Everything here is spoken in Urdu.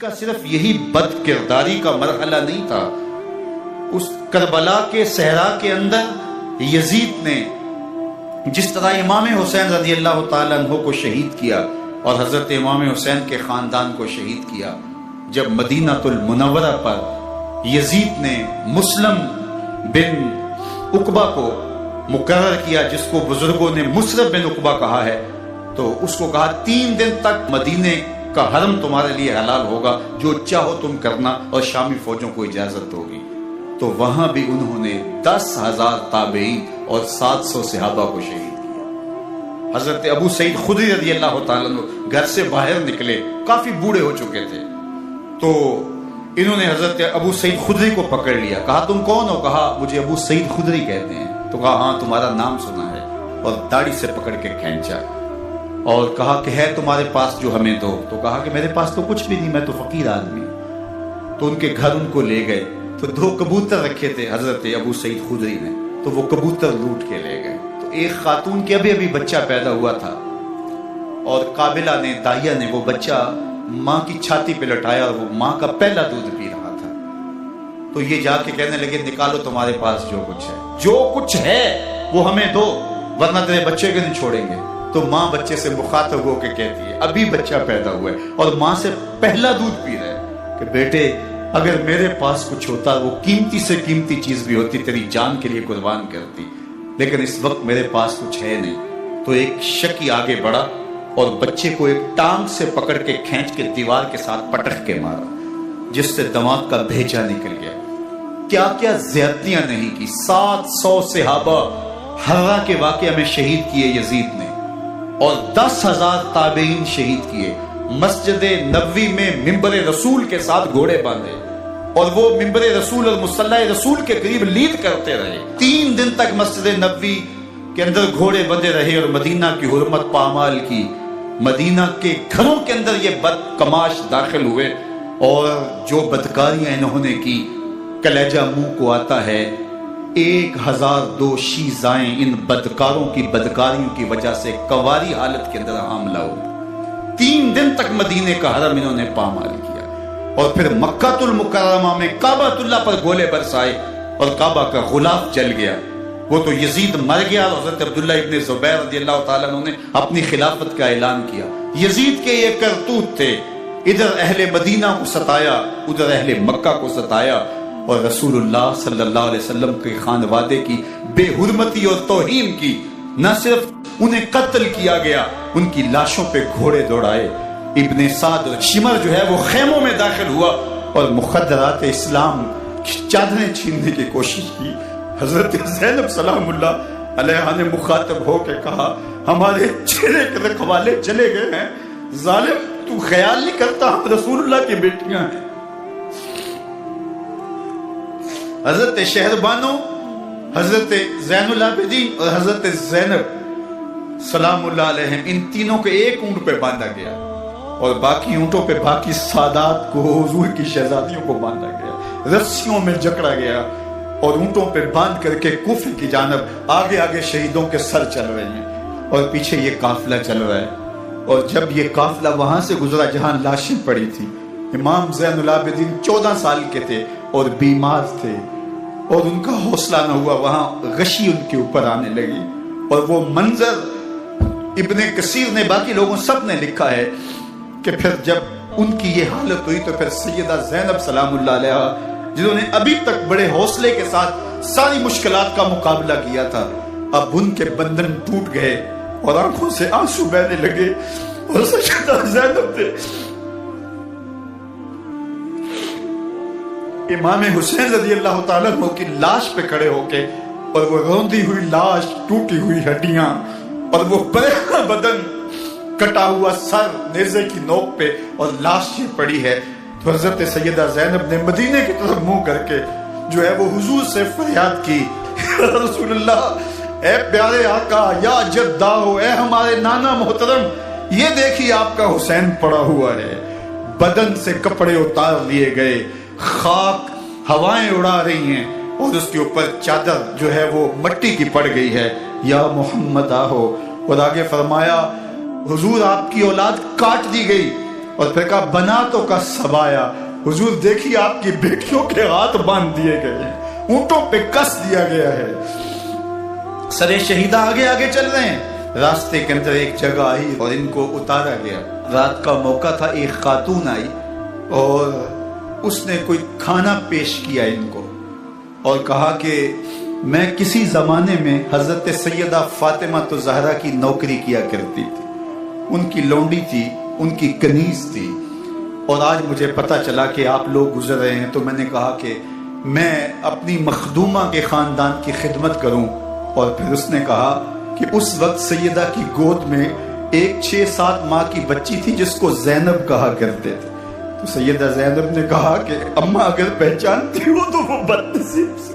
کا صرف یہی بد کرداری کا مرحلہ نہیں تھا، اس کربلا کے صحرا کے اندر یزید نے جس طرح امام حسین رضی اللہ تعالیٰ عنہ کو شہید کیا اور حضرت امام حسین کے خاندان کو شہید کیا، جب مدینہ المنورہ پر یزید نے مسلم بن عقبہ کو مقرر کیا، جس کو بزرگوں نے مصرف بن عقبہ کہا ہے، تو اس کو کہا 3 دن تک مدینے کا حرم تمہارے لیے حلال ہوگا، جو چاہو تم کرنا، اور شامی فوجوں کو اجازت ہوگی۔ تو وہاں بھی انہوں نے 10,000 تابعین اور 700 صحابہ کو شہید کیا۔ حضرت ابو سعید خدری رضی اللہ تعالیٰ عنہ گھر سے باہر نکلے، کافی بوڑھے ہو چکے تھے، تو انہوں نے حضرت ابو سعید خدری کو پکڑ لیا، کہا تم کون ہو؟ کہا مجھے ابو سعید خدری کہتے ہیں۔ تو کہا ہاں تمہارا نام سنا ہے، اور داڑھی سے پکڑ کے کھینچا اور کہا کہ ہے تمہارے پاس جو ہمیں دو؟ تو کہا کہ میرے پاس تو کچھ بھی نہیں، میں تو فقیر آدمی ہوں۔ تو ان کے گھر ان کو لے گئے، تو 2 کبوتر رکھے تھے حضرت ابو سعید خدری نے، تو وہ کبوتر لوٹ کے لے گئے۔ تو ایک خاتون کے ابھی بچہ پیدا ہوا تھا، اور قابلہ نے، دائیا نے وہ بچہ ماں کی چھاتی پہ لٹایا، اور وہ ماں کا پہلا دودھ پی رہا تھا۔ تو یہ جا کے کہنے لگے نکالو تمہارے پاس جو کچھ ہے، جو کچھ ہے وہ ہمیں دو، ورنہ تیرے بچے کو نہیں چھوڑیں گے۔ تو ماں بچے سے مخاطب ہو کے کہتی ہے، ابھی بچہ پیدا ہوا ہے اور ماں سے پہلا دودھ پی رہا ہے، کہ بیٹے اگر میرے پاس کچھ ہوتا، وہ قیمتی سے قیمتی چیز بھی ہوتی، تیری جان کے لیے قربان کرتی، لیکن اس وقت میرے پاس کچھ ہے نہیں۔ تو ایک شکی آگے بڑھا اور بچے کو ایک ٹانگ سے پکڑ کے کھینچ کے دیوار کے ساتھ پٹک کے مارا، جس سے دماغ کا بھیجا نکل گیا۔ کیا کیا زیادتیاں نہیں کی۔ 700 صحابہ ہررا کے واقعہ میں شہید کیے یزید نے، اور 10,000 تابعین شہید کیے۔ مسجد نبوی میں ممبر رسول کے ساتھ گھوڑے باندھے، اور وہ ممبر رسول اور مصلی رسول کے قریب لیڈ کرتے رہے۔ 3 دن تک مسجد نبوی کے اندر گھوڑے بندھے رہے، اور مدینہ کی حرمت پامال کی۔ مدینہ کے گھروں کے اندر یہ بد کماش داخل ہوئے، اور جو بدکاریاں انہوں نے کی، کلیجہ منہ کو آتا ہے۔ 1002 شیزائیں ان بدکاروں کی بدکاریوں کی وجہ سے کواری حالت کے اندر حاملہ ہوئی۔ 3 دن تک مدینے کا حرم انہوں نے پامال کیا، اور پھر مکہ المکرمہ میں کعبہ اللہ پر گولے برسائے، اور کعبہ کا غلاف جل گیا۔ وہ تو یزید مر گیا، اور حضرت عبداللہ ابن زبیر رضی اللہ تعالیٰ عنہ نے اپنی خلافت کا اعلان کیا۔ یزید کے یہ کرتوت تھے، ادھر اہل مدینہ کو ستایا، ادھر اہل مکہ کو ستایا، اور رسول اللہ صلی اللہ علیہ وسلم کے خانوادے کی بے حرمتی اور توہین کی۔ نہ صرف انہیں قتل کیا گیا، ان کی لاشوں پہ گھوڑے دوڑائے۔ ابن سعد شمر جو ہے وہ خیموں میں داخل ہوا، اور مخدرات اسلام کی چادریں چھیننے کی کوشش کی۔ حضرت زینب سلام اللہ علیہ نے مخاطب ہو کے کہا ہمارے چہرے کے رکھوالے چلے گئے ہیں، ظالم تو خیال نہیں کرتا ہم رسول اللہ کی بیٹیاں ہیں۔ حضرت شہربانو، حضرت زین العابدین اور حضرت زینب سلام اللہ علیہ، ان تینوں کے ایک اونٹ پہ باندھا گیا، اور باقی اونٹوں پہ باقی سادات کو، حضور کی شہزادیوں کو باندھا گیا، رسیوں میں جکڑا گیا، اور اونٹوں پہ باندھ کر کے کوفے کی جانب آگے آگے شہیدوں کے سر چل رہے ہیں، اور پیچھے یہ قافلہ چل رہا ہے۔ اور جب یہ قافلہ وہاں سے گزرا جہاں لاشیں پڑی تھی، امام زین العابدین 14 سال کے تھے اور بیمار تھے، اور ان کا حوصلہ نہ ہوا، وہاں غشی ان کے اوپر آنے لگی۔ اور وہ منظر ابن کثیر نے، باقی لوگوں سب نے لکھا ہے کہ پھر جب ان کی یہ حالت ہوئی، تو پھر سیدہ زینب سلام اللہ علیہ، جنہوں نے ابھی تک بڑے حوصلے کے ساتھ ساری مشکلات کا مقابلہ کیا تھا، اب ان کے بندن ٹوٹ گئے اور آنکھوں سے آنسو بہنے لگے، اور سیدہ زینب تھے امام حسین رضی اللہ تعالیٰ عنہ کی لاش پہ کھڑے ہو کے، اور وہ روندی ہوئی لاش، ٹوٹی ہوئی ہڈیاں، اور وہ پریشان بدن، کٹا ہوا سر نیزے کی نوک پہ، اور لاش یہ پڑی ہے۔ تو حضرت سیدہ زینب نے مدینے کی طرف منہ کر کے جو ہے وہ حضور سے فریاد کی، رسول اللہ، اے پیارے آقا، یا جداؤ، اے ہمارے نانا محترم، یہ دیکھیے آپ کا حسین پڑا ہوا ہے۔ بدن سے کپڑے اتار لیے گئے، خاک ہوائیں اڑا رہی ہیں، اور اس کے اوپر چادر جو ہے وہ مٹی کی پڑ گئی ہے۔ یا محمد آہو، اور آگے فرمایا حضور آپ کی اولاد کاٹ دی گئی، اور پھر کہا بناتوں کا سبایا، حضور دیکھیے آپ کی بیٹیوں کے ہاتھ باندھ دیے گئے ہیں، اونٹوں پہ کس دیا گیا ہے، سرے شہیدہ آگے آگے چل رہے ہیں۔ راستے کے اندر ایک جگہ آئی اور ان کو اتارا گیا، رات کا موقع تھا، ایک خاتون آئی اور اس نے کوئی کھانا پیش کیا ان کو اور کہا کہ میں کسی زمانے میں حضرت سیدہ فاطمہ تو زہرا کی نوکری کیا کرتی تھی، ان کی لونڈی تھی، ان کی کنیز تھی، اور آج مجھے پتہ چلا کہ آپ لوگ گزر رہے ہیں تو میں نے کہا کہ میں اپنی مخدومہ کے خاندان کی خدمت کروں۔ اور پھر اس نے کہا کہ اس وقت سیدہ کی گود میں ایک 6-7 ماہ کی بچی تھی جس کو زینب کہا کرتے تھے، تو سیدہ زینب نے کہا کہ اماں اگر پہچانتی ہو تو وہ بدنصیب سے